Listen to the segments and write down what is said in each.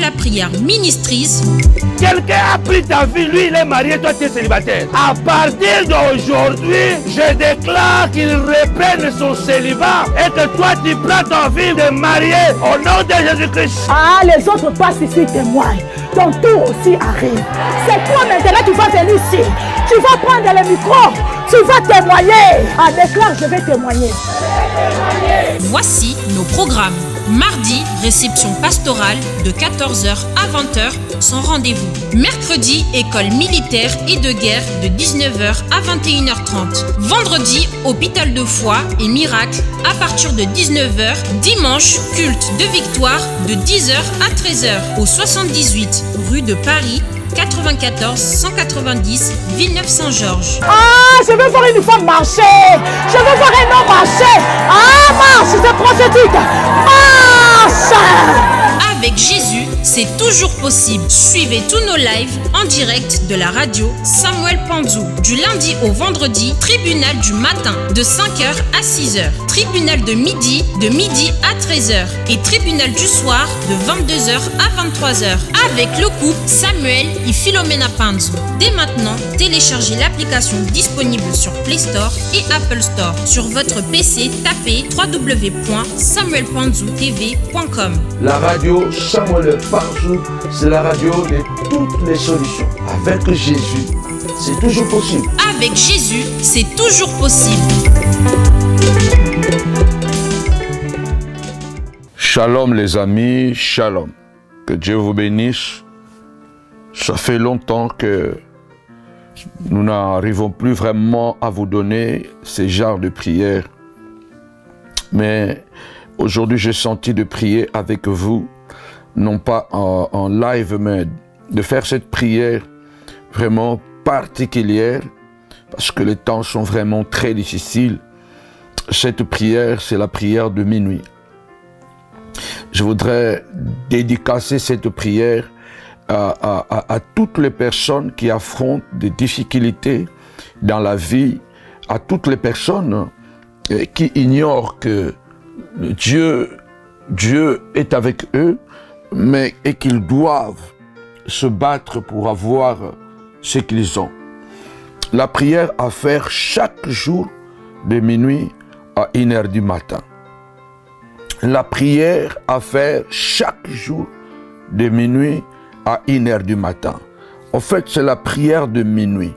la prière ministrise. Quelqu'un a pris ta vie, lui il est marié, toi tu es célibataire. À partir d'aujourd'hui, je déclare qu'il reprenne son célibat et que toi tu prends ta vie de marié au nom de Jésus-Christ. Ah, les autres passent ici, témoignent. Ton tour aussi arrive. C'est toi maintenant qui vas venir ici. Tu vas prendre le micro. Tu vas témoigner. Ah, déclare, je vais témoigner. Voici nos programmes. Mardi, réception pastorale de 14h à 20h, sans rendez-vous. Mercredi, école militaire et de guerre de 19h à 21h30. Vendredi, hôpital de foi et miracle à partir de 19h. Dimanche, culte de victoire de 10h à 13h au 78 rue de Paris, 94 190 Villeneuve-Saint-Georges. Ah, je veux voir une femme marcher. Je veux voir un homme marcher. Ah, marche, c'est prophétique. Marche. Avec Jésus, c'est toujours possible. Suivez tous nos lives en direct de la radio Samuel Panzou. Du lundi au vendredi, tribunal du matin de 5h à 6h. Tribunal de midi à 13h. Et tribunal du soir de 22h à 23h. Avec le couple Samuel et Philomena Panzou. Dès maintenant, téléchargez l'application disponible sur Play Store et Apple Store. Sur votre PC, tapez www.samuelpanzoutv.com. La radio Samuel Panzou, c'est la radio de toutes les solutions. Avec Jésus, c'est toujours possible. Avec Jésus, c'est toujours possible. Shalom les amis, shalom. Que Dieu vous bénisse. Ça fait longtemps que nous n'arrivons plus vraiment à vous donner ces genres de prières. Mais aujourd'hui, j'ai senti de prier avec vous, non pas en live, mais de faire cette prière vraiment particulière, parce que les temps sont vraiment très difficiles. Cette prière, c'est la prière de minuit. Je voudrais dédicacer cette prière à toutes les personnes qui affrontent des difficultés dans la vie, à toutes les personnes qui ignorent que Dieu est avec eux, et qu'ils doivent se battre pour avoir ce qu'ils ont. La prière à faire chaque jour de minuit à 1h du matin. La prière à faire chaque jour de minuit à 1h du matin. En fait, c'est la prière de minuit.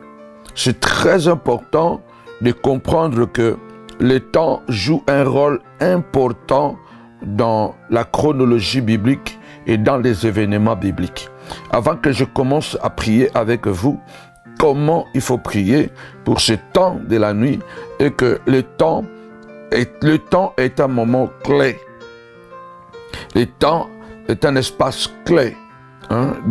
C'est très important de comprendre que le temps joue un rôle important dans la chronologie biblique et dans les événements bibliques. Avant que je commence à prier avec vous, comment il faut prier pour ce temps de la nuit et que le temps est un moment clé. Le temps est un espace clé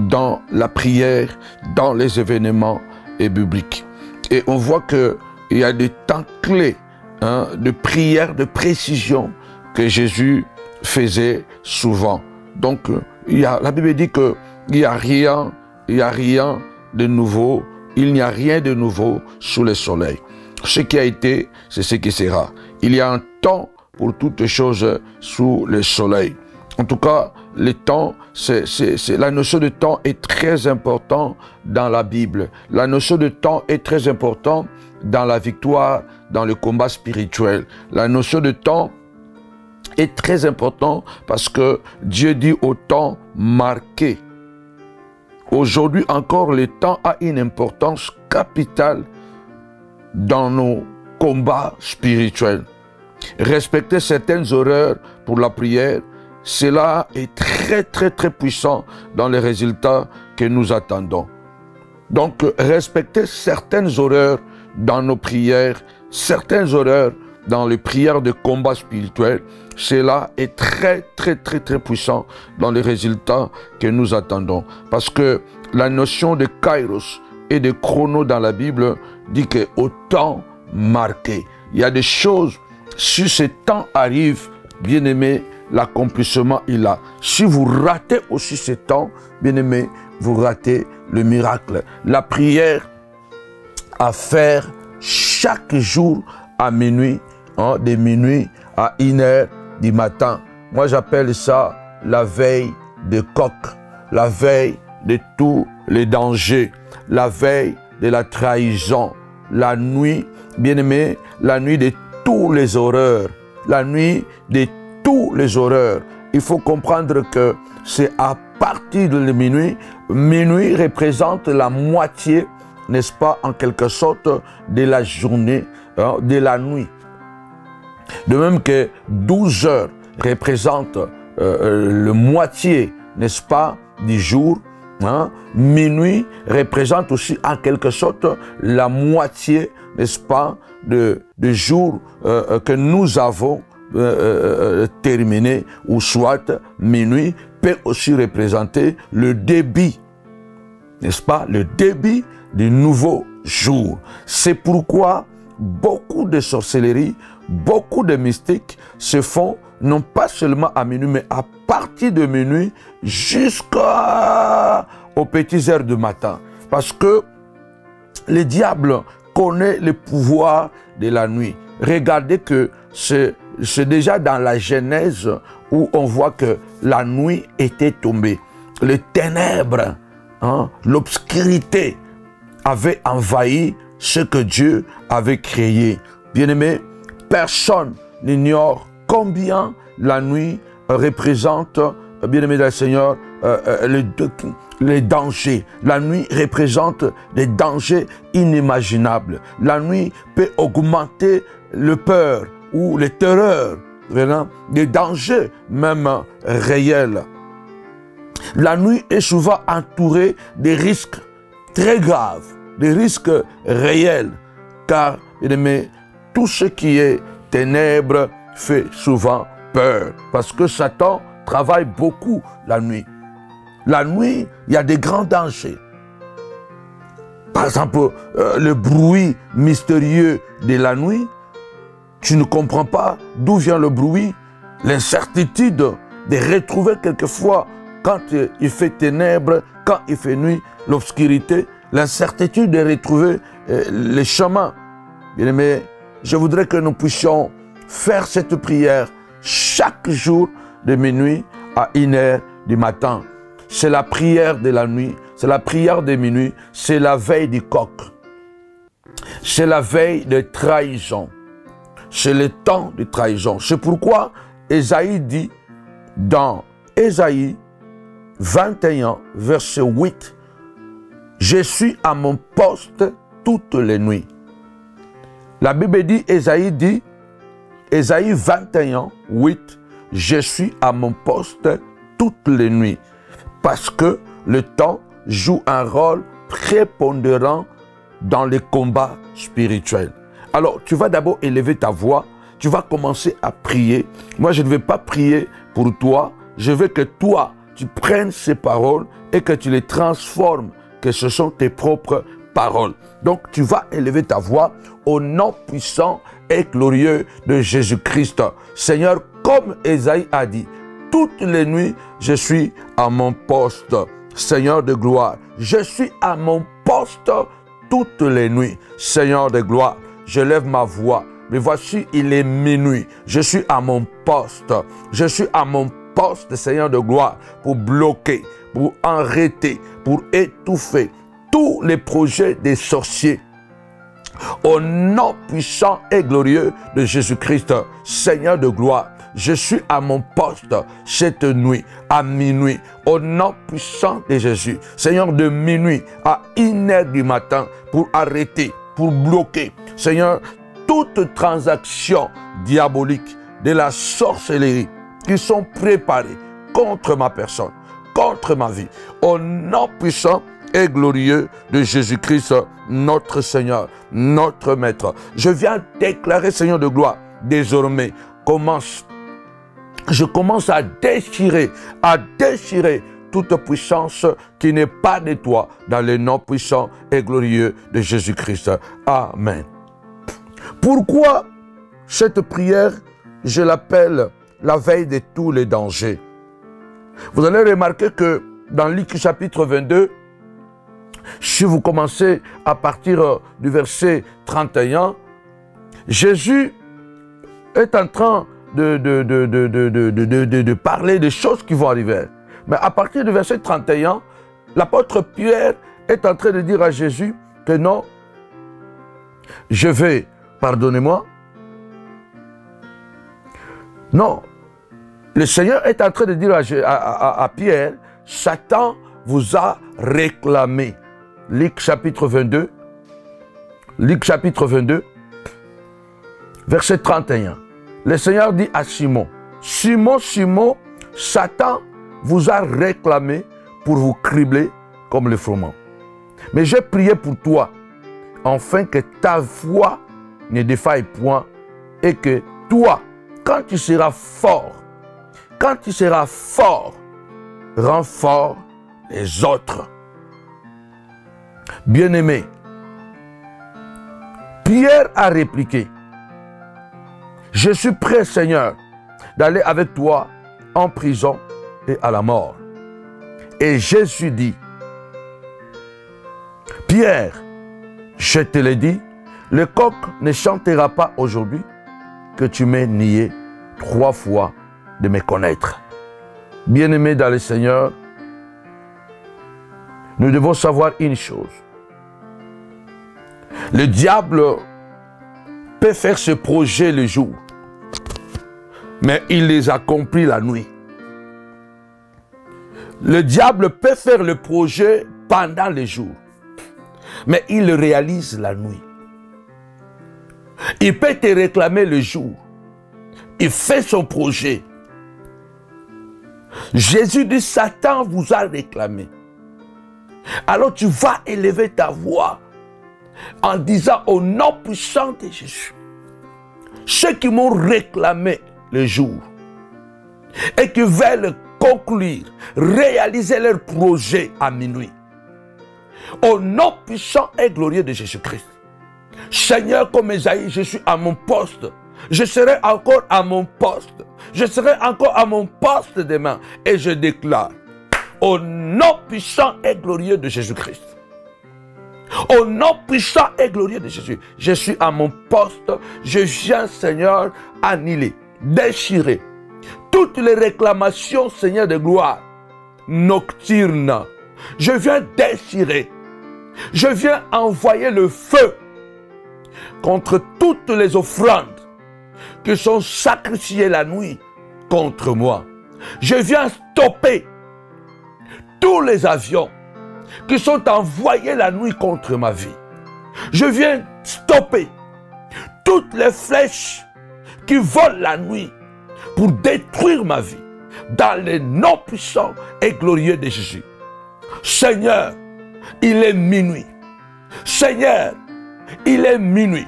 dans la prière, dans les événements bibliques. Et on voit qu'il y a des temps clés de prière, de précision que Jésus faisait souvent. Donc, la Bible dit qu'il n'y a rien de nouveau, il n'y a rien de nouveau sous le soleil. Ce qui a été, c'est ce qui sera. Il y a un temps pour toutes choses sous le soleil. En tout cas, le temps, la notion de temps est très importante dans la Bible. La notion de temps est très importante dans la victoire, dans le combat spirituel. La notion de temps est très importante parce que Dieu dit au temps marqué. Aujourd'hui encore, le temps a une importance capitale dans nos combats spirituels. Respecter certaines horaires pour la prière, cela est très puissant dans les résultats que nous attendons. Donc, respecter certaines horaires dans nos prières, certaines horaires dans les prières de combat spirituel, cela est très puissant dans les résultats que nous attendons. Parce que la notion de kairos et de chrono dans la Bible dit qu'au temps marqué, il y a des choses, si ce temps arrive, bien aimé, l'accomplissement est là. Si vous ratez aussi ce temps, bien aimé, vous ratez le miracle. La prière à faire chaque jour à minuit, de minuit à 1h du matin. Moi, j'appelle ça la veille de coq. la veille de tous les dangers, la veille de la trahison, la nuit, bien-aimé, la nuit de tous les horreurs, la nuit de tous les horreurs. Il faut comprendre que c'est à partir de minuit. Minuit représente la moitié, n'est-ce pas, en quelque sorte, de la journée, de la nuit. De même que 12 heures représente le moitié, n'est-ce pas, du jour. Minuit représente aussi en quelque sorte la moitié, n'est-ce pas, de jour que nous avons terminé, ou soit minuit peut aussi représenter le début, n'est-ce pas, le début du nouveau jour. C'est pourquoi beaucoup de sorcellerie, beaucoup de mystiques se font non pas seulement à minuit, mais à partir de minuit jusqu'aux petites heures du matin. Parce que le diable connaît le pouvoir de la nuit. Regardez que c'est déjà dans la Genèse où on voit que la nuit était tombée. Les ténèbres, l'obscurité avait envahi ce que Dieu avait créé. Bien-aimé, personne n'ignore combien la nuit représente, bien-aimé du Seigneur, les dangers. La nuit représente des dangers inimaginables. La nuit peut augmenter le peur ou les terreurs, des dangers même réels. La nuit est souvent entourée des risques très graves, des risques réels, car, bien-aimé, tout ce qui est ténèbres fait souvent peur, parce que Satan travaille beaucoup la nuit. La nuit, il y a des grands dangers. Par exemple, le bruit mystérieux de la nuit, tu ne comprends pas d'où vient le bruit, l'incertitude de retrouver quelquefois, quand il fait ténèbres, quand il fait nuit, l'obscurité, l'incertitude de retrouver les chemins. Bien-aimé, je voudrais que nous puissions faire cette prière chaque jour de minuit à 1h du matin. C'est la prière de la nuit, c'est la prière de minuit, c'est la veille du coq. C'est la veille de trahison. C'est le temps de trahison. C'est pourquoi Ésaïe dit dans Ésaïe 21, verset 8, « Je suis à mon poste toutes les nuits. » La Bible dit, Ésaïe 21, 8, « Je suis à mon poste toutes les nuits. » Parce que le temps joue un rôle prépondérant dans les combats spirituels. Alors, tu vas d'abord élever ta voix, tu vas commencer à prier. Moi, je ne vais pas prier pour toi, je veux que toi, tu prennes ces paroles et que tu les transformes, que ce sont tes propres paroles. Donc, tu vas élever ta voix au nom puissant et glorieux de Jésus-Christ. Seigneur, comme Ésaïe a dit, toutes les nuits, je suis à mon poste. Seigneur de gloire, je suis à mon poste toutes les nuits. Seigneur de gloire, je lève ma voix. Mais voici, il est minuit. Je suis à mon poste. Je suis à mon poste, Seigneur de gloire, pour bloquer, pour arrêter, pour étouffer tous les projets des sorciers. Au nom puissant et glorieux de Jésus-Christ, Seigneur de gloire, je suis à mon poste cette nuit, à minuit, au nom puissant de Jésus. Seigneur, de minuit à 1h du matin, pour arrêter, pour bloquer. Seigneur, toute transaction diabolique de la sorcellerie qui sont préparées contre ma personne, contre ma vie, au nom puissant et glorieux de Jésus-Christ, notre Seigneur, notre Maître. Je viens déclarer, Seigneur de gloire, désormais, je commence à déchirer toute puissance qui n'est pas de toi, dans le nom puissant et glorieux de Jésus-Christ. Amen. Pourquoi cette prière, je l'appelle la veille de tous les dangers? Vous allez remarquer que dans Luc chapitre 22, si vous commencez à partir du verset 31, Jésus est en train de parler des choses qui vont arriver. Mais à partir du verset 31, l'apôtre Pierre est en train de dire à Jésus que non, je vais, pardonnez-moi. Non, le Seigneur est en train de dire à Pierre, Satan vous a réclamé. Luc chapitre 22, Luc chapitre 22, verset 31. Le Seigneur dit à Simon, Simon, Simon, Satan vous a réclamé pour vous cribler comme le froment. Mais j'ai prié pour toi, afin que ta foi ne défaille point et que toi, quand tu seras fort, rends fort les autres. Bien-aimé, Pierre a répliqué, je suis prêt, Seigneur, d'aller avec toi en prison et à la mort. Et Jésus dit, Pierre, je te l'ai dit, le coq ne chantera pas aujourd'hui que tu m'aies nié 3 fois de me connaître. Bien-aimé dans le Seigneur, nous devons savoir une chose. Le diable peut faire ce projet le jour, mais il les accomplit la nuit. Le diable peut faire le projet pendant le jour, mais il le réalise la nuit. Il peut te réclamer le jour. Il fait son projet. Jésus dit, Satan vous a réclamé. Alors tu vas élever ta voix en disant au nom puissant de Jésus, ceux qui m'ont réclamé le jour et qui veulent conclure, réaliser leur projet à minuit, au nom puissant et glorieux de Jésus-Christ. Seigneur, comme Esaïe, je suis à mon poste. Je serai encore à mon poste. Je serai encore à mon poste demain. Et je déclare, au nom puissant et glorieux de Jésus-Christ, au nom puissant et glorieux de Jésus, je suis à mon poste. Je viens, Seigneur, annihiler, déchirer toutes les réclamations, Seigneur de gloire, nocturnes. Je viens déchirer. Je viens envoyer le feu contre toutes les offrandes qui sont sacrifiées la nuit contre moi. Je viens stopper tous les avions qui sont envoyés la nuit contre ma vie. Je viens stopper toutes les flèches qui volent la nuit pour détruire ma vie dans le nom puissant et glorieux de Jésus. Seigneur, il est minuit. Seigneur, il est minuit.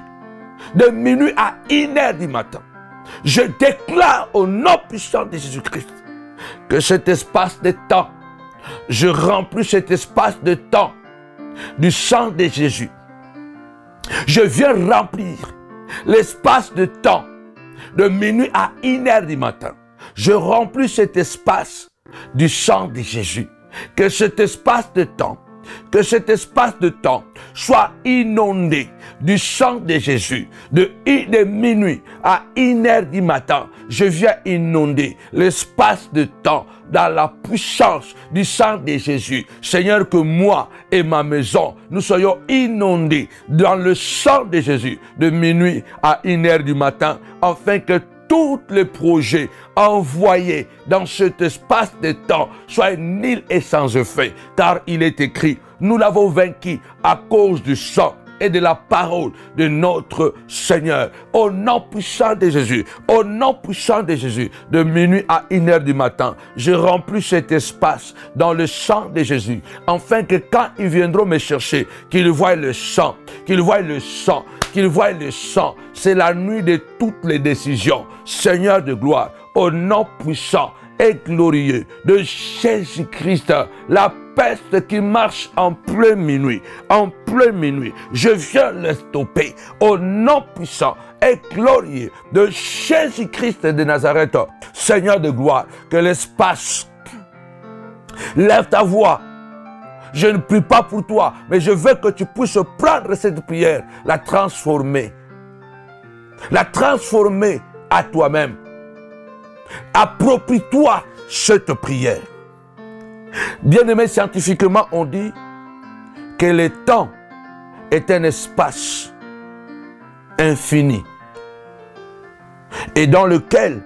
De minuit à 1h du matin. Je déclare au nom puissant de Jésus-Christ que cet espace de temps, je remplis cet espace de temps du sang de Jésus. Je viens remplir l'espace de temps de minuit à 1h du matin. Je remplis cet espace du sang de Jésus. Que cet espace de temps, soit inondé du sang de Jésus. De minuit à 1h du matin, je viens inonder l'espace de temps dans la puissance du sang de Jésus. Seigneur, que moi et ma maison, nous soyons inondés dans le sang de Jésus de minuit à 1h du matin, afin que tous les projets envoyés dans cet espace de temps soient nuls et sans effet. Car il est écrit, nous l'avons vaincu à cause du sang et de la parole de notre Seigneur. Au nom puissant de Jésus, au nom puissant de Jésus, de minuit à 1h du matin, je remplis cet espace dans le sang de Jésus, afin que quand ils viendront me chercher, qu'ils voient le sang, qu'ils voient le sang, qu'ils voient le sang. C'est la nuit de toutes les décisions. Seigneur de gloire, au nom puissant et glorieux de Jésus-Christ, la peste qui marche en plein minuit, je viens le stopper au nom puissant et glorieux de Jésus-Christ de Nazareth. Seigneur de gloire, que l'espace, lève ta voix. Je ne prie pas pour toi, mais je veux que tu puisses prendre cette prière, la transformer à toi-même. Approprie-toi cette prière. Bien aimé, scientifiquement, on dit que le temps est un espace infini et dans lequel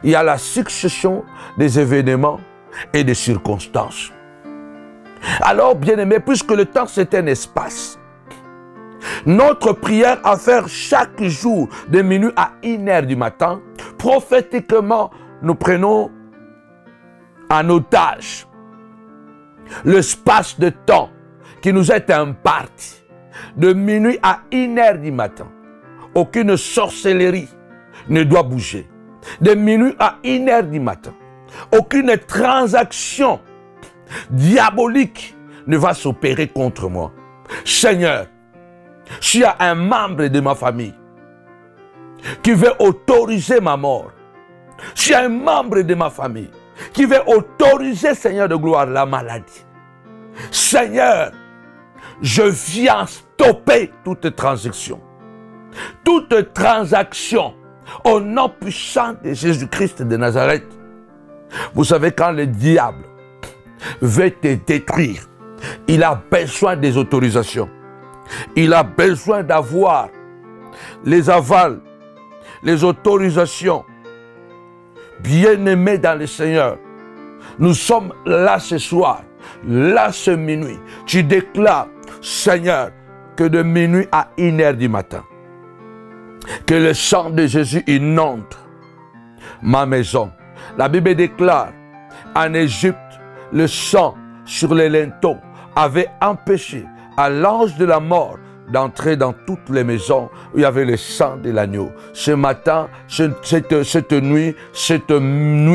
il y a la succession des événements et des circonstances. Alors, bien aimé, puisque le temps c'est un espace, notre prière à faire chaque jour de minuit à 1h du matin, prophétiquement, nous prenons en otage l'espace de temps qui nous est imparti de minuit à 1h du matin. Aucune sorcellerie ne doit bouger. De minuit à 1h du matin, aucune transaction diabolique ne va s'opérer contre moi. Seigneur, s'il y a un membre de ma famille qui veut autoriser ma mort, s'il y a un membre de ma famille qui veut autoriser, Seigneur de gloire, la maladie, Seigneur, je viens stopper toute transaction. Toute transaction au nom puissant de Jésus-Christ de Nazareth. Vous savez, quand le diable veut te détruire, il a besoin des autorisations. Il a besoin d'avoir les avals, les autorisations. Bien-aimés dans le Seigneur, nous sommes là ce soir, là ce minuit. Tu déclares, Seigneur, que de minuit à 1h du matin, que le sang de Jésus inonde ma maison. La Bible déclare, en Égypte, le sang sur les linteaux avait empêché à l'ange de la mort d'entrer dans toutes les maisons où il y avait le sang de l'agneau. Ce matin, cette nuit,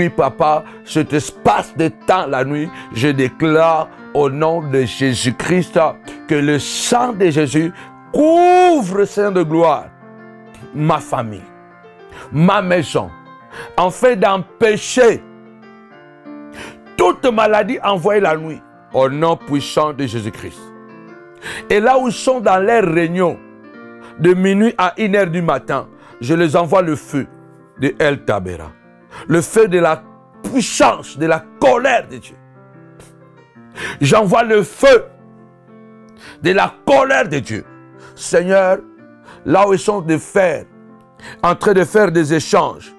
papa, cet espace de temps, la nuit, je déclare au nom de Jésus-Christ que le sang de Jésus couvre, Seigneur de gloire, ma famille, ma maison, afin d'empêcher toute maladie envoyée la nuit, au nom puissant de Jésus-Christ. Et là où ils sont dans leur réunion, de minuit à 1h du matin, je les envoie le feu de El Tabera, le feu de la puissance, de la colère de Dieu. J'envoie le feu de la colère de Dieu. Seigneur, là où ils sont en train de faire des échanges,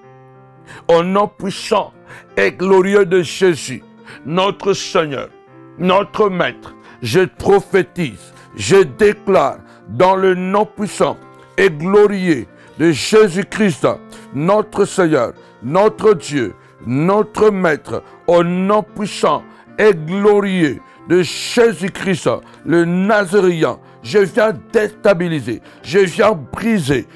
au nom puissant et glorieux de Jésus, notre Seigneur, notre Maître, je prophétise, je déclare dans le nom puissant et glorieux de Jésus-Christ, notre Seigneur, notre Dieu, notre Maître, au nom puissant et glorieux de Jésus-Christ, le Nazaréen, je viens déstabiliser, je viens briser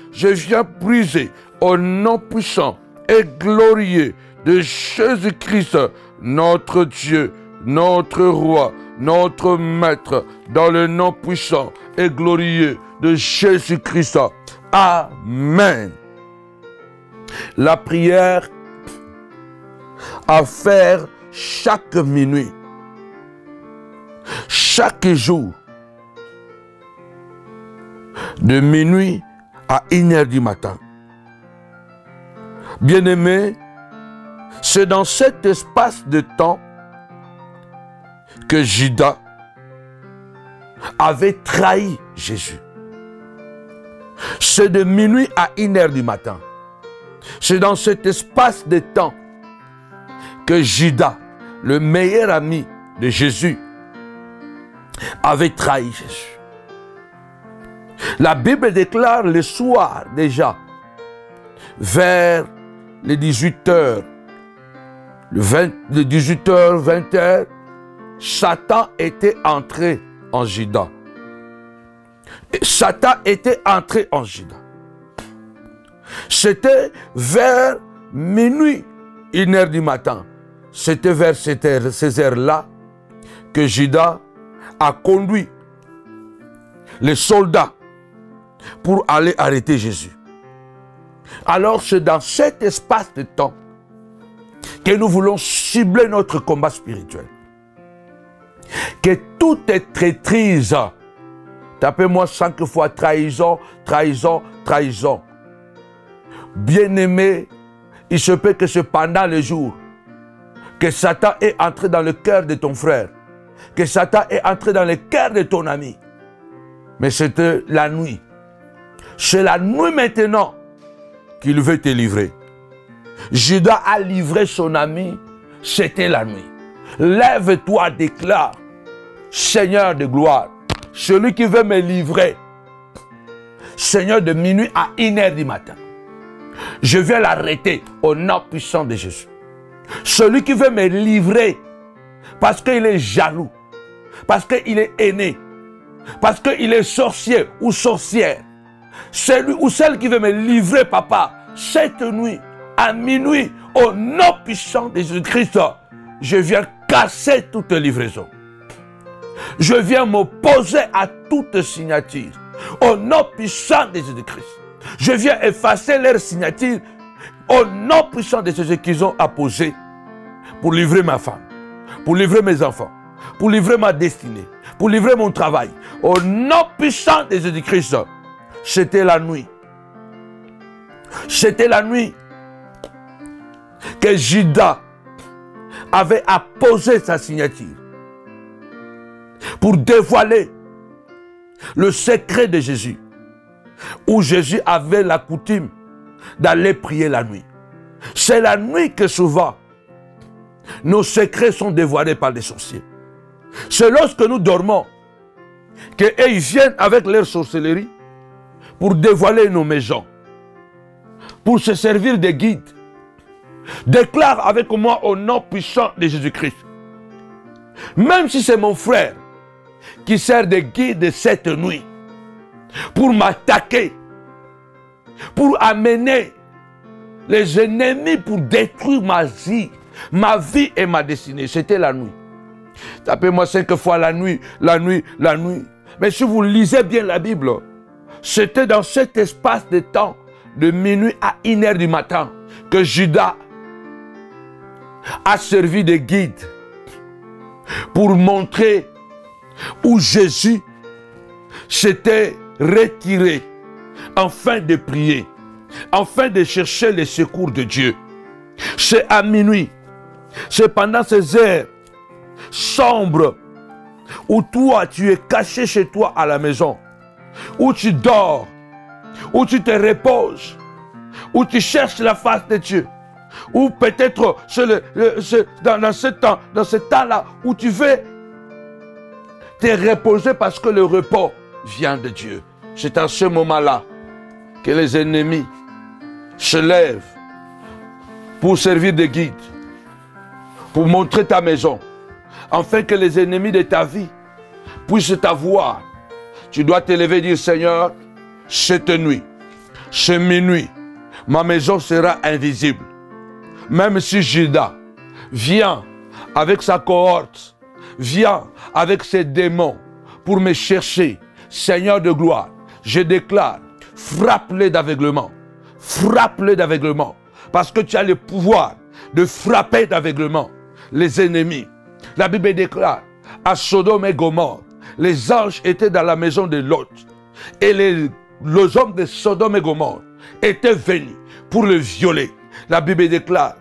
au nom puissant et glorieux de Jésus-Christ, notre Dieu, notre Roi, notre Maître, dans le nom puissant et glorieux de Jésus-Christ. Amen. La prière à faire chaque minuit, chaque jour, de minuit à 1h du matin. Bien-aimés, c'est dans cet espace de temps que Judas avait trahi Jésus. C'est de minuit à 1h du matin. C'est dans cet espace de temps que Judas, le meilleur ami de Jésus, avait trahi Jésus. La Bible déclare le soir déjà, vers les 18h, le 18h, 20h, Satan était entré en Judas. Satan était entré en Judas. C'était vers minuit, 1h du matin. C'était vers ces heures-là que Judas a conduit les soldats pour aller arrêter Jésus. Alors c'est dans cet espace de temps que nous voulons cibler notre combat spirituel. Que toute traîtrise, tapez-moi 5 fois trahison, trahison, trahison. Bien-aimé, il se peut que c'est pendant le jour que Satan est entré dans le cœur de ton frère, que Satan est entré dans le cœur de ton ami. Mais c'était la nuit. C'est la nuit maintenant qu'il veut te livrer. Judas a livré son ami, c'était la nuit. Lève-toi, déclare, Seigneur de gloire, celui qui veut me livrer, Seigneur, de minuit à 1h du matin, je viens l'arrêter au nom puissant de Jésus. Celui qui veut me livrer parce qu'il est jaloux, parce qu'il est aîné, parce qu'il est sorcier ou sorcière, celui ou celle qui veut me livrer, papa, cette nuit, à minuit, au nom puissant de Jésus-Christ, je viens casser toute livraison. Je viens m'opposer à toute signature. Au nom puissant de Jésus-Christ. Je viens effacer leur signature au nom puissant de Jésus qu'ils ont apposé pour livrer ma femme, pour livrer mes enfants, pour livrer ma destinée, pour livrer mon travail. Au nom puissant de Jésus-Christ. C'était la nuit. C'était la nuit que Judas avait apposé sa signature pour dévoiler le secret de Jésus, où Jésus avait la coutume d'aller prier la nuit. C'est la nuit que souvent nos secrets sont dévoilés par les sorciers. C'est lorsque nous dormons qu'ils viennent avec leur sorcellerie pour dévoiler nos maisons, pour se servir de guides. Déclare avec moi au nom puissant de Jésus-Christ. Même si c'est mon frère qui sert de guide cette nuit pour m'attaquer, pour amener les ennemis, pour détruire ma vie et ma destinée. C'était la nuit. Tapez-moi 5 fois la nuit, la nuit, la nuit. Mais si vous lisez bien la Bible, c'était dans cet espace de temps de minuit à 1h du matin que Judas a servi de guide pour montrer où Jésus s'était retiré afin de prier, afin de chercher le secours de Dieu. C'est à minuit, c'est pendant ces heures sombres où toi tu es caché chez toi à la maison, où tu dors, où tu te reposes, où tu cherches la face de Dieu, ou peut-être dans ce temps-là où tu veux te reposer parce que le repos vient de Dieu. C'est à ce moment-là que les ennemis se lèvent pour servir de guide, pour montrer ta maison, afin que les ennemis de ta vie puissent t'avoir. Tu dois te lever et dire, Seigneur, cette nuit, ce minuit, ma maison sera invisible. Même si Judas vient avec sa cohorte, vient avec ses démons pour me chercher, Seigneur de gloire, je déclare, frappe-les d'aveuglement. Frappe-les d'aveuglement. Parce que tu as le pouvoir de frapper d'aveuglement les ennemis. La Bible déclare, à Sodome et Gomorrhe, les anges étaient dans la maison de Lot. Et les hommes de Sodome et Gomorrhe étaient venus pour le violer. La Bible déclare,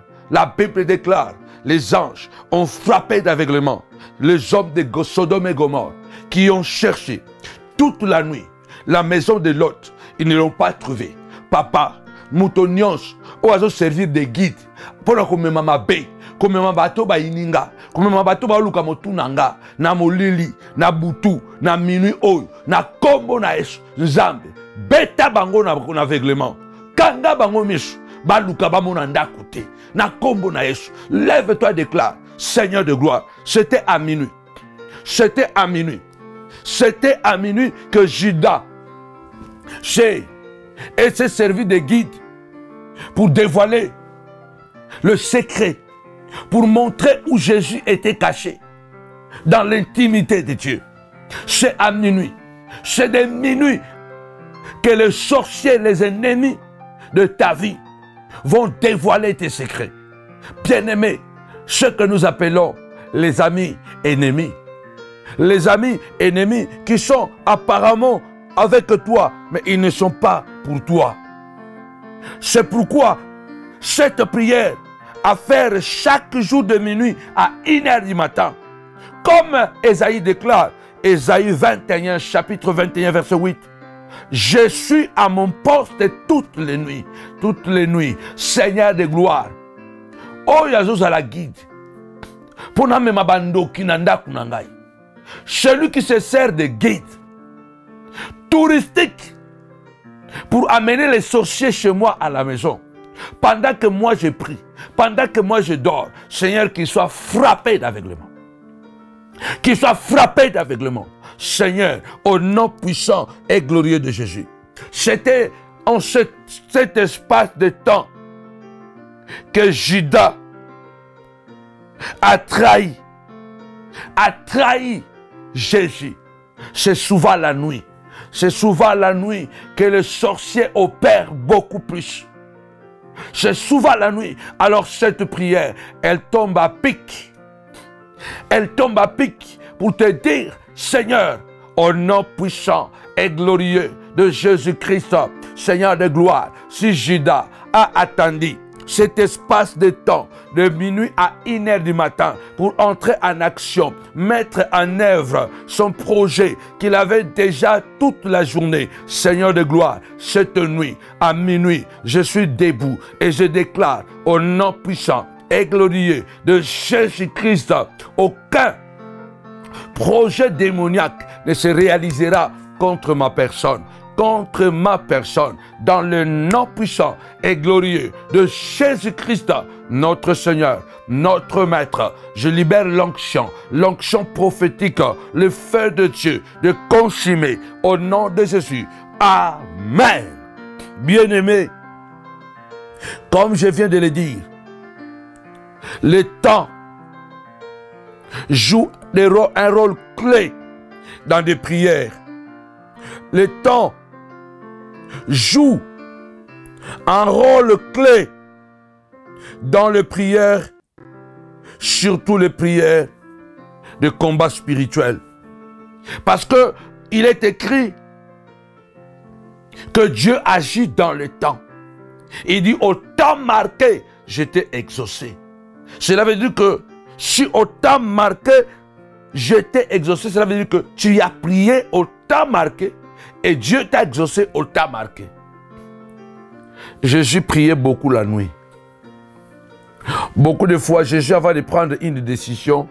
les anges ont frappé d'aveuglement les hommes de Sodome et Gomorrhe qui ont cherché toute la nuit la maison de Lot. Ils ne l'ont pas trouvé. Papa, moutonions, oiseaux servir de guide pour qu'on me mamabe, comme me mabato ba ininga, comme me mabato ba luka motunanga, na molili, na butu, na minuit oyo, na kombo na es, nzambe, beta bango na aveuglement, kanga bango misu, ba luka ba monanda koute, na kombo na es. Lève-toi et déclare, Seigneur de gloire, c'était à minuit. C'était à minuit. C'était à minuit que Judas s'est servi de guide pour dévoiler le secret, pour montrer où Jésus était caché, dans l'intimité de Dieu. C'est à minuit. C'est de minuit que les sorciers, les ennemis de ta vie vont dévoiler tes secrets. Bien-aimés, ce que nous appelons les amis ennemis. Les amis ennemis qui sont apparemment avec toi, mais ils ne sont pas pour toi. C'est pourquoi cette prière à faire chaque jour de minuit à 1h du matin. Comme Ésaïe déclare, Ésaïe 21, chapitre 21, verset 8. Je suis à mon poste toutes les nuits, Seigneur de gloire. Oh, Yazos à la guide. Pour n'amener ma bando qui n'anda kunangai. Celui qui se sert de guide touristique pour amener les sorciers chez moi à la maison. Pendant que moi je prie, pendant que moi je dors, Seigneur, qu'il soit frappé d'aveuglement. Qu'il soit frappé d'aveuglement. Seigneur, au nom puissant et glorieux de Jésus. C'était en cet espace de temps que Judas a trahi Jésus. C'est souvent la nuit. C'est souvent la nuit que les sorciers opèrent beaucoup plus. C'est souvent la nuit. Alors cette prière, elle tombe à pic. Elle tombe à pic pour te dire, Seigneur, au nom puissant et glorieux de Jésus-Christ, Seigneur de gloire, si Judas a attendu cet espace de temps de minuit à 1h du matin pour entrer en action, mettre en œuvre son projet qu'il avait déjà toute la journée. Seigneur de gloire, cette nuit à minuit, je suis debout et je déclare au nom puissant et glorieux de Jésus-Christ, aucun projet démoniaque ne se réalisera contre ma personne. Contre ma personne, dans le nom puissant et glorieux de Jésus-Christ, notre Seigneur, notre Maître. Je libère l'onction prophétique, le feu de Dieu, de consumer au nom de Jésus. Amen. Bien-aimés, comme je viens de le dire, le temps joue un rôle clé dans des prières. Le temps joue un rôle clé dans les prières, surtout les prières de combat spirituel. Parce que il est écrit que Dieu agit dans le temps. Il dit au temps marqué, je t'ai exaucé. Cela veut dire que si au temps marqué, je t'ai exaucé, cela veut dire que tu as prié au temps marqué et Dieu t'a exaucé au temps marqué. Jésus priait beaucoup la nuit. Beaucoup de fois, Jésus, avant de prendre une décision,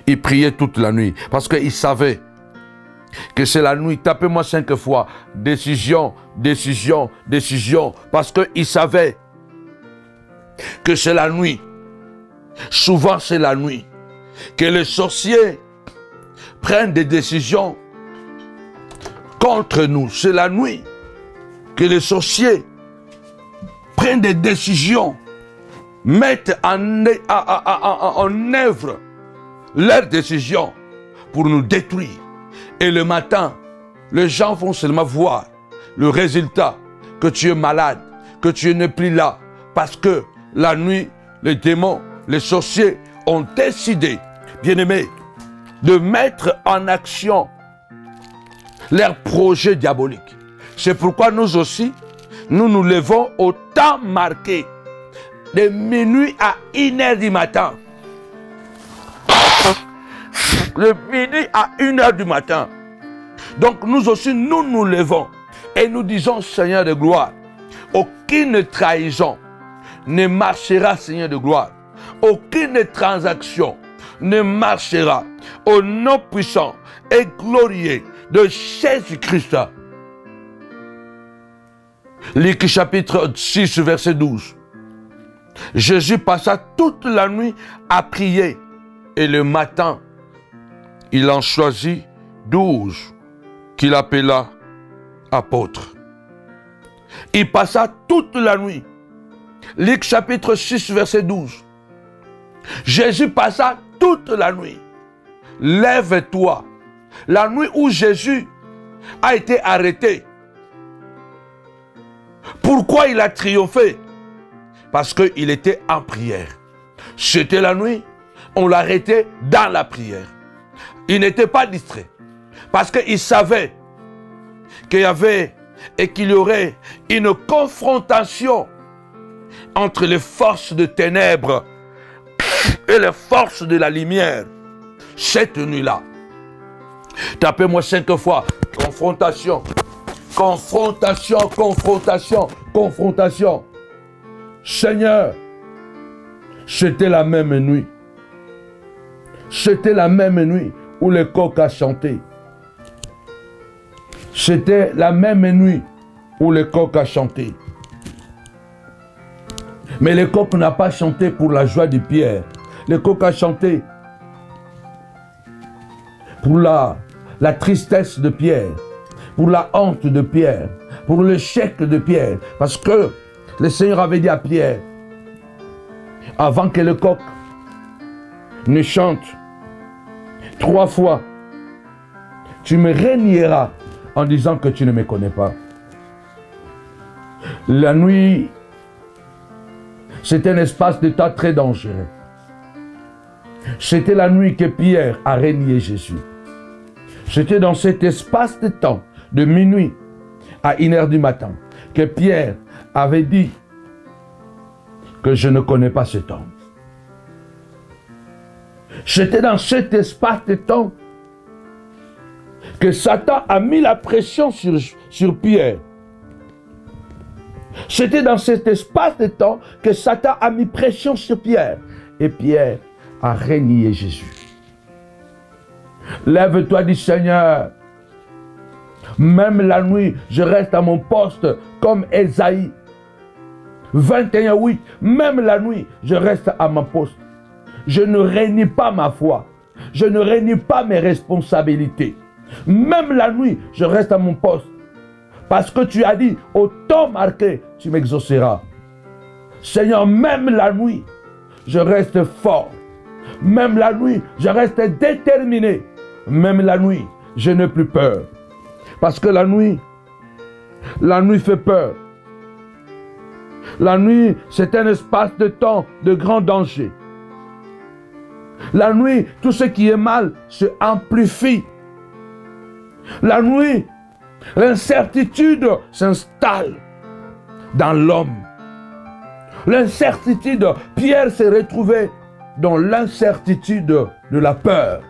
il priait toute la nuit. Parce qu'il savait que c'est la nuit. Tapez-moi 5 fois. Décision, décision, décision. Parce qu'il savait que c'est la nuit. Souvent, c'est la nuit que les sorciers prennent des décisions contre nous. C'est la nuit que les sorciers prennent des décisions, mettent en œuvre leurs décisions pour nous détruire. Et le matin, les gens vont seulement voir le résultat, que tu es malade, que tu n'es plus là. Parce que la nuit, les démons, les sorciers ont décidé, bien-aimés, de mettre en action leurs projets diaboliques. C'est pourquoi nous aussi, nous nous levons au temps marqué, de minuit à 1h du matin. De minuit à 1h du matin. Donc nous aussi, nous nous levons et nous disons, Seigneur de gloire, aucune trahison ne marchera, Seigneur de gloire. Aucune transaction ne marchera au nom puissant et glorieux de Jésus-Christ. Luc chapitre 6, verset 12. Jésus passa toute la nuit à prier et le matin, il en choisit 12 qu'il appela apôtres. Il passa toute la nuit. Luc chapitre 6, verset 12. Jésus passa toute la nuit. Lève-toi. La nuit où Jésus a été arrêté. Pourquoi il a triomphé? Parce qu'il était en prière. C'était la nuit, on l'arrêtait dans la prière. Il n'était pas distrait. Parce qu'il savait qu'il y avait et qu'il y aurait une confrontation entre les forces de ténèbres et les forces de la lumière. Cette nuit-là, tapez-moi 5 fois, confrontation, confrontation, confrontation, confrontation. Seigneur, c'était la même nuit. C'était la même nuit où le coq a chanté. C'était la même nuit où le coq a chanté. Mais le coq n'a pas chanté pour la joie de Pierre. Le coq a chanté pour la tristesse de Pierre, pour la honte de Pierre, pour l'échec de Pierre. Parce que le Seigneur avait dit à Pierre, avant que le coq ne chante 3 fois, tu me renieras en disant que tu ne me connais pas. La nuit, c'était un espace de temps très dangereux. C'était la nuit que Pierre a renié Jésus. C'était dans cet espace de temps, de minuit à 1h du matin, que Pierre avait dit que je ne connais pas cet homme. C'était dans cet espace de temps que Satan a mis la pression sur Pierre. C'était dans cet espace de temps que Satan a mis pression sur Pierre. Et Pierre a renié Jésus. Lève-toi, dit Seigneur. Même la nuit, je reste à mon poste comme Ésaïe. 21:8. Même la nuit, je reste à mon poste. Je ne renie pas ma foi. Je ne renie pas mes responsabilités. Même la nuit, je reste à mon poste. Parce que tu as dit, au temps marqué, tu m'exauceras. Seigneur, même la nuit, je reste fort. Même la nuit, je reste déterminé. Même la nuit, je n'ai plus peur. Parce que la nuit fait peur. La nuit, c'est un espace de temps de grand danger. La nuit, tout ce qui est mal se amplifie. La nuit, l'incertitude s'installe dans l'homme. L'incertitude, Pierre s'est retrouvé dans l'incertitude de la peur.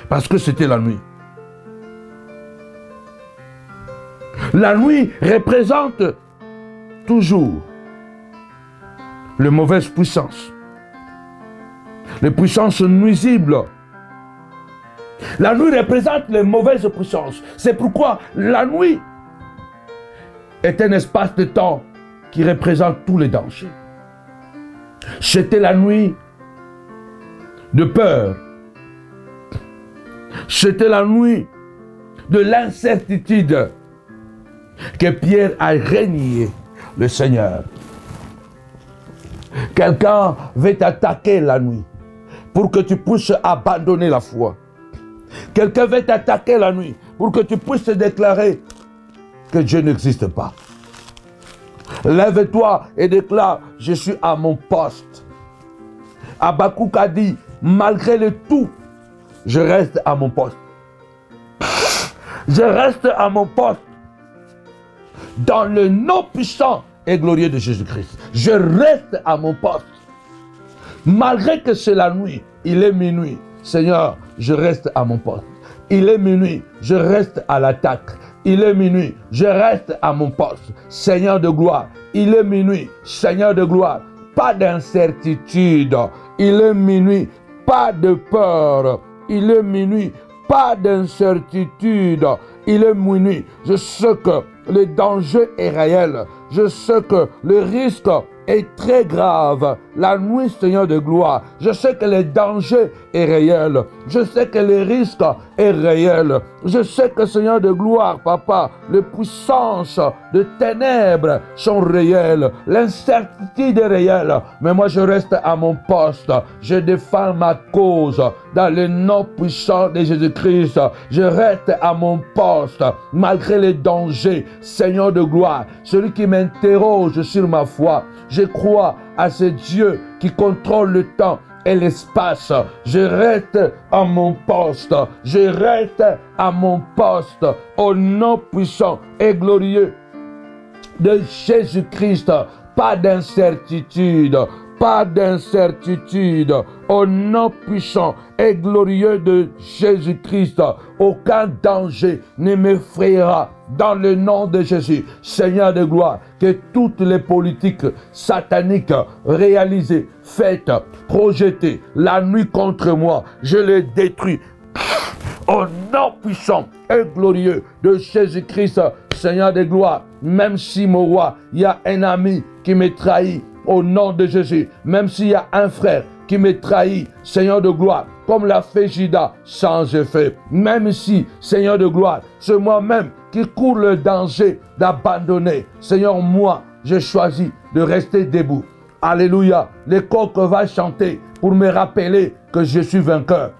Parce que c'était la nuit. La nuit représente toujours les mauvaises puissances. Les puissances nuisibles. La nuit représente les mauvaises puissances. C'est pourquoi la nuit est un espace de temps qui représente tous les dangers. C'était la nuit de peur. C'était la nuit de l'incertitude que Pierre a renié le Seigneur. Quelqu'un veut t'attaquer la nuit pour que tu puisses abandonner la foi. Quelqu'un veut t'attaquer la nuit pour que tu puisses déclarer que Dieu n'existe pas. Lève-toi et déclare, je suis à mon poste. Habakkuk a dit, malgré le tout, je reste à mon poste. Je reste à mon poste. Dans le nom puissant et glorieux de Jésus-Christ. Je reste à mon poste. Malgré que c'est la nuit, il est minuit. Seigneur, je reste à mon poste. Il est minuit, je reste à l'attaque. Il est minuit, je reste à mon poste. Seigneur de gloire, il est minuit. Seigneur de gloire, pas d'incertitude. Il est minuit, pas de peur. Il est minuit, pas d'incertitude. Il est minuit. Je sais que le danger est réel. Je sais que le risque est très grave. La nuit, Seigneur de gloire, je sais que le danger est réel. Je sais que le risque est réel. Je sais que, Seigneur de gloire, Papa, les puissances de ténèbres sont réelles. L'incertitude est réelle. Mais moi, je reste à mon poste. Je défends ma cause dans le nom puissant de Jésus-Christ. Je reste à mon poste malgré les dangers. Seigneur de gloire, celui qui m'interroge sur ma foi, je crois à ce Dieu qui contrôle le temps et l'espace. Je reste à mon poste. Je reste à mon poste au nom puissant et glorieux de Jésus-Christ. pas d'incertitude. Pas d'incertitude. Au nom puissant et glorieux de Jésus-Christ, aucun danger ne m'effrayera dans le nom de Jésus. Seigneur de gloire, que toutes les politiques sataniques réalisées, faites, projetées la nuit contre moi, je les détruis. Au nom puissant et glorieux de Jésus-Christ, Seigneur de gloire, même si mon roi, il y a un ami qui me trahit, au nom de Jésus, même s'il y a un frère qui me trahit, Seigneur de gloire, comme l'a fait Judas, sans effet, même si, Seigneur de gloire, c'est moi-même qui cours le danger d'abandonner, Seigneur, moi, je choisis de rester debout. Alléluia, le coq va chanter pour me rappeler que je suis vainqueur.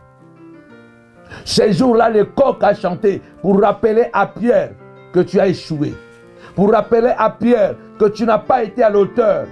Ces jours-là, le coq a chanté pour rappeler à Pierre que tu as échoué, pour rappeler à Pierre que tu n'as pas été à l'auteur.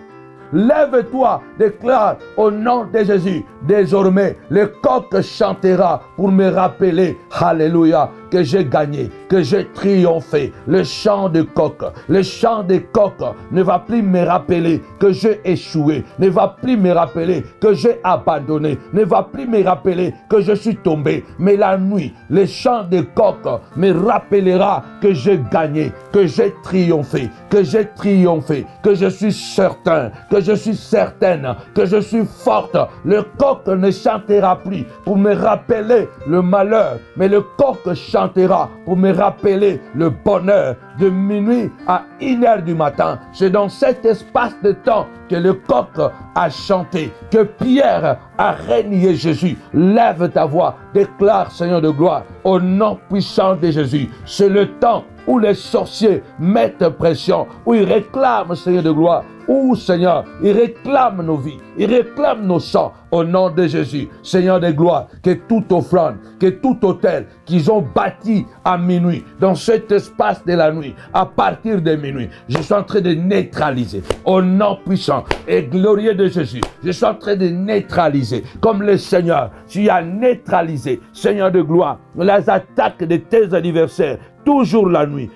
Lève-toi, déclare au nom de Jésus. Désormais, le coq chantera pour me rappeler, alléluia, que j'ai gagné, que j'ai triomphé. Le chant de coq, le chant des coqs ne va plus me rappeler que j'ai échoué, ne va plus me rappeler que j'ai abandonné, ne va plus me rappeler que je suis tombé. Mais la nuit, le chant des coqs me rappellera que j'ai gagné, que j'ai triomphé, que j'ai triomphé, que je suis certain, que je suis certaine, que je suis forte. Le coq ne chantera plus pour me rappeler le malheur, mais le coq chantera pour me rappeler le bonheur. De minuit à 1h du matin, c'est dans cet espace de temps que le coq a chanté, que Pierre a renié Jésus. Lève ta voix, déclare, Seigneur de gloire, au nom puissant de Jésus. C'est le temps où les sorciers mettent pression, où ils réclament, Seigneur de gloire, où, Seigneur, ils réclament nos vies, ils réclament nos sangs, au nom de Jésus. Seigneur de gloire, que toute offrande, que tout autel qu'ils ont bâti à minuit, dans cet espace de la nuit, à partir de minuit, je suis en train de neutraliser, au nom puissant et glorieux de Jésus, je suis en train de neutraliser, comme le Seigneur, tu as neutralisé, Seigneur de gloire, les attaques de tes adversaires, toujours la nuit,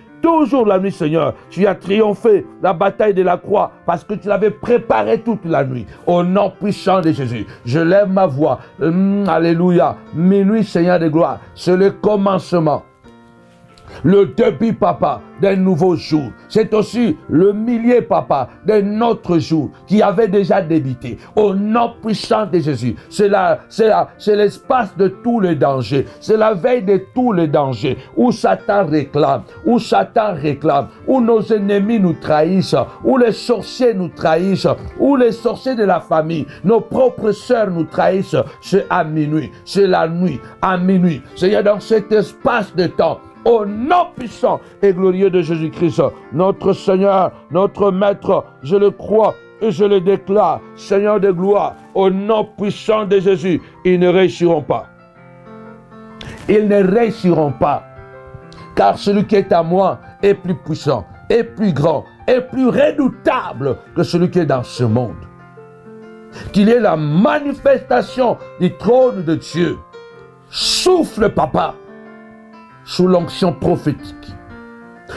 Seigneur. Tu as triomphé la bataille de la croix parce que tu l'avais préparée toute la nuit. Au nom puissant de Jésus, je lève ma voix. Alléluia. Minuit, Seigneur de gloire, c'est le commencement. Le début, papa, d'un nouveau jour. C'est aussi le milieu, papa, d'un autre jour qui avait déjà débuté. Au nom puissant de Jésus. C'est l'espace de tous les dangers. C'est la veille de tous les dangers. Où Satan réclame. Où nos ennemis nous trahissent. Où les sorciers nous trahissent. Où les sorciers de la famille, nos propres sœurs nous trahissent. C'est à minuit. C'est la nuit. À minuit. C'est dans cet espace de temps. Au nom puissant et glorieux de Jésus-Christ, notre Seigneur, notre Maître, je le crois et je le déclare, Seigneur de gloire, au nom puissant de Jésus, ils ne réussiront pas. Ils ne réussiront pas, car celui qui est à moi est plus puissant, est plus grand, est plus redoutable que celui qui est dans ce monde. Qu'il est la manifestation du trône de Dieu. Souffle, papa, sous l'onction prophétique,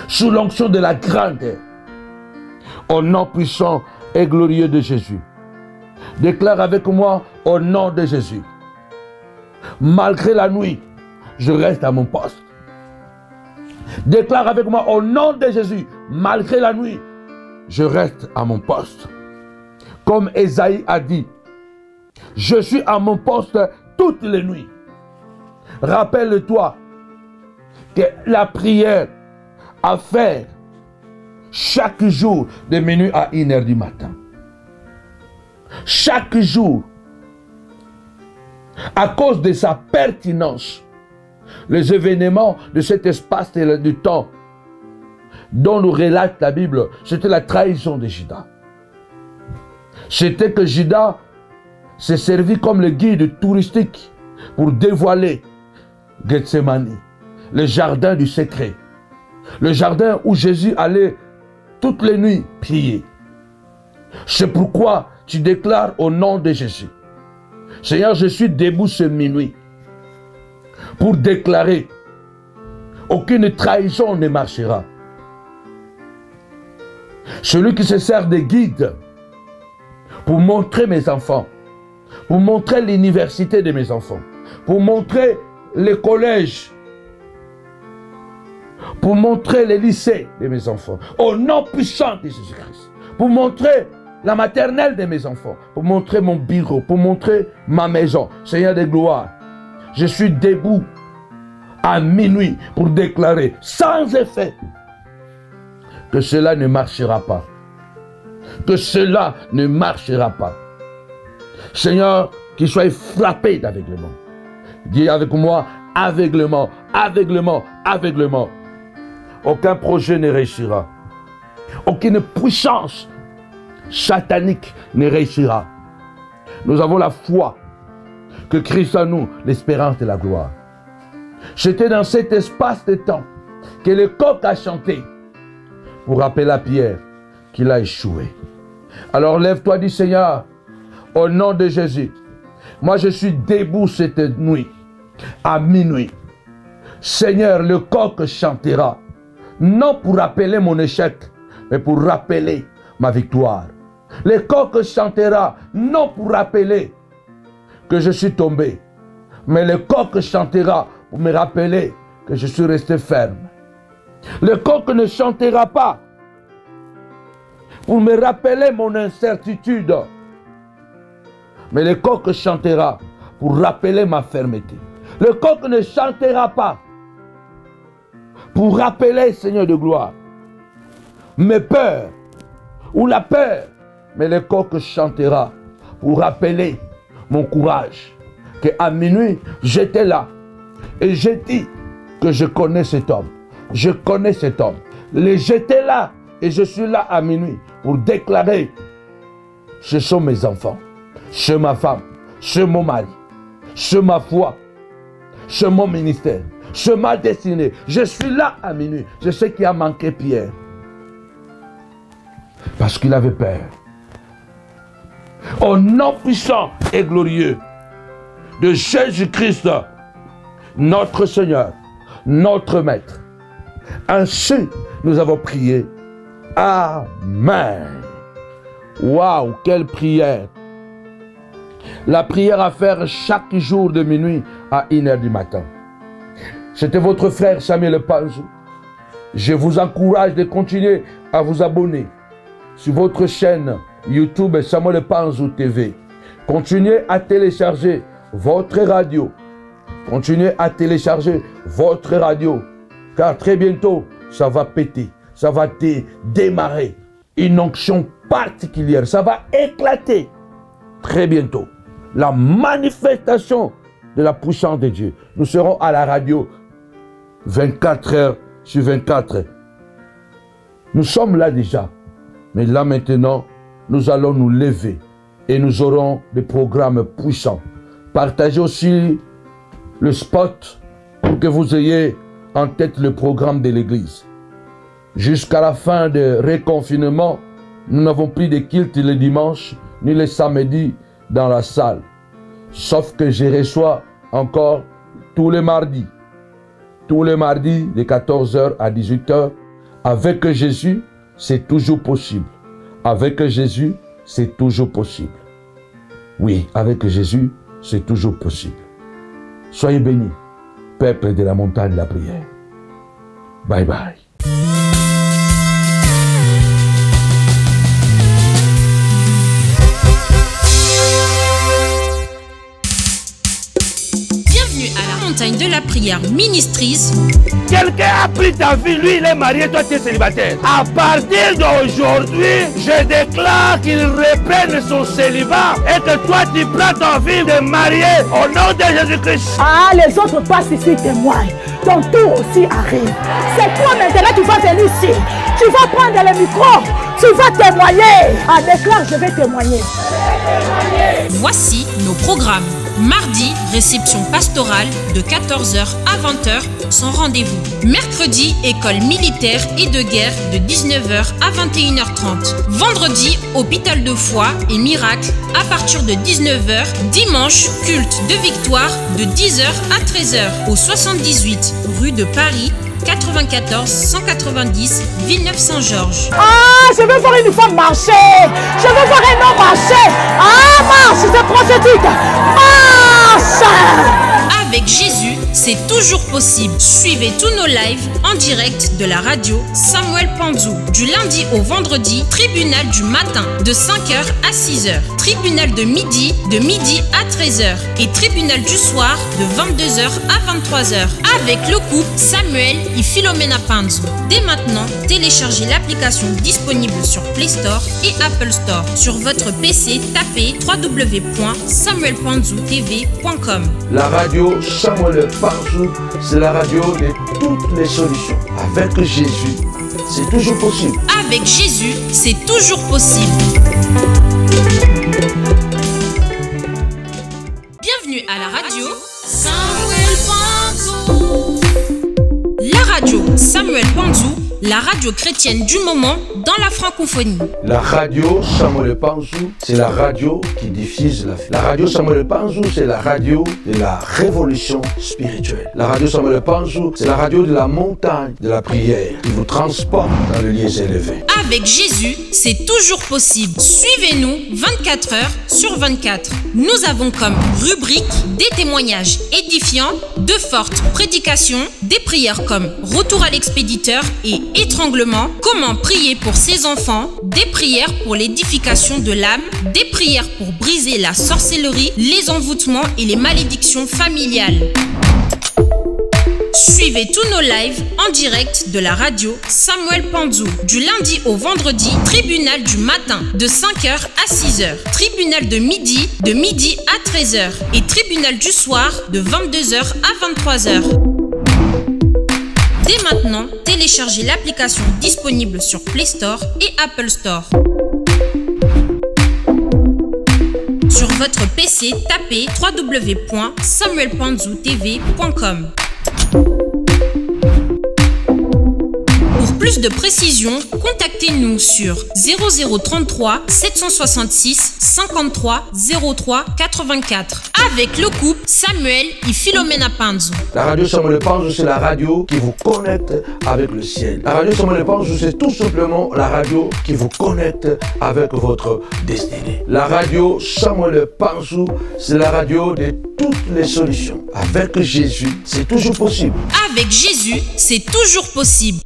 sous l'onction de la grandeur, au nom puissant et glorieux de Jésus. Déclare avec moi au nom de Jésus. Malgré la nuit, je reste à mon poste. Déclare avec moi au nom de Jésus. Malgré la nuit, je reste à mon poste. Comme Ésaïe a dit, je suis à mon poste toutes les nuits. Rappelle-toi que la prière à faire chaque jour de minuit à 1h du matin. Chaque jour, à cause de sa pertinence, les événements de cet espace du temps dont nous relate la Bible, c'était la trahison de Judas. C'était que Judas s'est servi comme le guide touristique pour dévoiler Gethsemane, le jardin du secret, le jardin où Jésus allait toutes les nuits prier. C'est pourquoi tu déclares au nom de Jésus, Seigneur, je suis debout ce minuit pour déclarer aucune trahison ne marchera. Celui qui se sert de guide pour montrer mes enfants, pour montrer l'université de mes enfants, pour montrer les collèges, pour montrer les lycées de mes enfants, au nom puissant de Jésus-Christ, pour montrer la maternelle de mes enfants, pour montrer mon bureau, pour montrer ma maison. Seigneur de gloire, je suis debout à minuit pour déclarer sans effet que cela ne marchera pas. Que cela ne marchera pas. Seigneur, qu'il soit frappé d'aveuglement. Dis avec moi, aveuglement, aveuglement, aveuglement. Aucun projet ne réussira. Aucune puissance satanique ne réussira. Nous avons la foi que Christ en nous, l'espérance de la gloire. C'était dans cet espace de temps que le coq a chanté pour rappeler à Pierre qu'il a échoué. Alors lève-toi, dis Seigneur, au nom de Jésus. Moi je suis debout cette nuit, à minuit. Seigneur, le coq chantera, non pour rappeler mon échec, mais pour rappeler ma victoire. Le coq chantera, non pour rappeler que je suis tombé, mais le coq chantera pour me rappeler que je suis resté ferme. Le coq ne chantera pas pour me rappeler mon incertitude, mais le coq chantera pour rappeler ma fermeté. Le coq ne chantera pas pour rappeler, Seigneur de gloire, mes peurs ou la peur, mais le coq chantera pour rappeler mon courage, qu'à minuit, j'étais là et j'ai dit que je connais cet homme. Je connais cet homme. J'étais là et je suis là à minuit pour déclarer: ce sont mes enfants, c'est ma femme, c'est mon mari, c'est ma foi, c'est mon ministère, c'est ma destinée. Je suis là à minuit. Je sais qu'il a manqué Pierre parce qu'il avait peur. Au nom puissant et glorieux de Jésus-Christ, notre Seigneur, notre Maître. Ainsi, nous avons prié. Amen. Waouh, quelle prière. La prière à faire chaque jour de minuit à 1h du matin. C'était votre frère Samuel Panzou. Je vous encourage de continuer à vous abonner sur votre chaîne YouTube Samuel Panzou TV. Continuez à télécharger votre radio. Continuez à télécharger votre radio. Car très bientôt, ça va péter. Ça va démarrer. Une onction particulière. Ça va éclater. Très bientôt. La manifestation de la puissance de Dieu. Nous serons à la radio 24 heures sur 24. Nous sommes là déjà. Mais là maintenant, nous allons nous lever. Et nous aurons des programmes puissants. Partagez aussi le spot pour que vous ayez en tête le programme de l'église. Jusqu'à la fin du reconfinement, nous n'avons plus de culte le dimanche ni le samedi dans la salle. Sauf que je reçois encore tous les mardis. Tous les mardis de 14h à 18h. Avec Jésus, c'est toujours possible. Avec Jésus, c'est toujours possible. Oui, avec Jésus, c'est toujours possible. Soyez bénis, peuple de la montagne de la prière. Bye bye. Bienvenue à la montagne de la prière Ministries. Quelqu'un a pris ta vie, lui il est marié, toi tu es célibataire. À partir d'aujourd'hui, je déclare qu'il reprenne son célibat et que toi tu prends ton vie de marié au nom de Jésus-Christ. Ah, les autres passent ici, témoignent. Ton tour aussi arrive. C'est toi maintenant qui vas venir ici. Tu vas prendre le micro. Tu vas témoigner. Ah, déclare, je vais témoigner. Voici nos programmes. Mardi, réception pastorale de 14h à 20h sans rendez-vous. Mercredi, école militaire et de guerre de 19h à 21h30. Vendredi, hôpital de foi et miracle à partir de 19h. Dimanche, culte de victoire de 10h à 13h au 78 rue de Paris 94 190 Villeneuve-Saint-Georges. Ah, je veux voir une femme marcher. Je veux voir un homme marcher. Ah, marche, c'est prophétique. Marche. Avec Jésus, c'est toujours possible. Suivez tous nos lives en direct de la radio Samuel Panzou. Du lundi au vendredi, tribunal du matin de 5h à 6h. Tribunal de midi à 13h. Et tribunal du soir de 22h à 23h. Avec le couple Samuel et Philomena Panzou. Dès maintenant, téléchargez l'application disponible sur Play Store et Apple Store. Sur votre PC, tapez www.samuelpanzoutv.com. La radio Samuel Panzou, c'est la radio de toutes les solutions. Avec Jésus, c'est toujours possible. Avec Jésus, c'est toujours possible. Bienvenue à la radio Samuel Panzou. La radio Samuel Panzou, la radio chrétienne du moment dans la francophonie. La radio Samuel Panzou, c'est la radio qui diffuse la vie. La radio Samuel Panzou, c'est la radio de la révolution spirituelle. La radio Samuel Panzou, c'est la radio de la montagne de la prière qui vous transporte dans les lieux élevés. Avec Jésus, c'est toujours possible. Suivez-nous 24 heures sur 24. Nous avons comme rubrique des témoignages édifiants, de fortes prédications, des prières comme retour à l'expéditeur et étranglement, comment prier pour ses enfants, des prières pour l'édification de l'âme, des prières pour briser la sorcellerie, les envoûtements et les malédictions familiales. Suivez tous nos lives en direct de la radio Samuel Panzou. Du lundi au vendredi, tribunal du matin de 5h à 6h. Tribunal de midi à 13h. Et tribunal du soir de 22h à 23h. Dès maintenant, téléchargez l'application disponible sur Play Store et Apple Store. Sur votre PC, tapez www.samuelpanzoutv.com. Pour plus de précisions, contactez-nous sur 0033 766 53 03 84 avec le couple Samuel et Philomena Panzou. La radio Samuel Panzou, c'est la radio qui vous connecte avec le ciel. La radio Samuel Panzou, c'est tout simplement la radio qui vous connecte avec votre destinée. La radio Samuel Panzou, c'est la radio de toutes les solutions. Avec Jésus, c'est toujours possible. Avec Jésus, c'est toujours possible.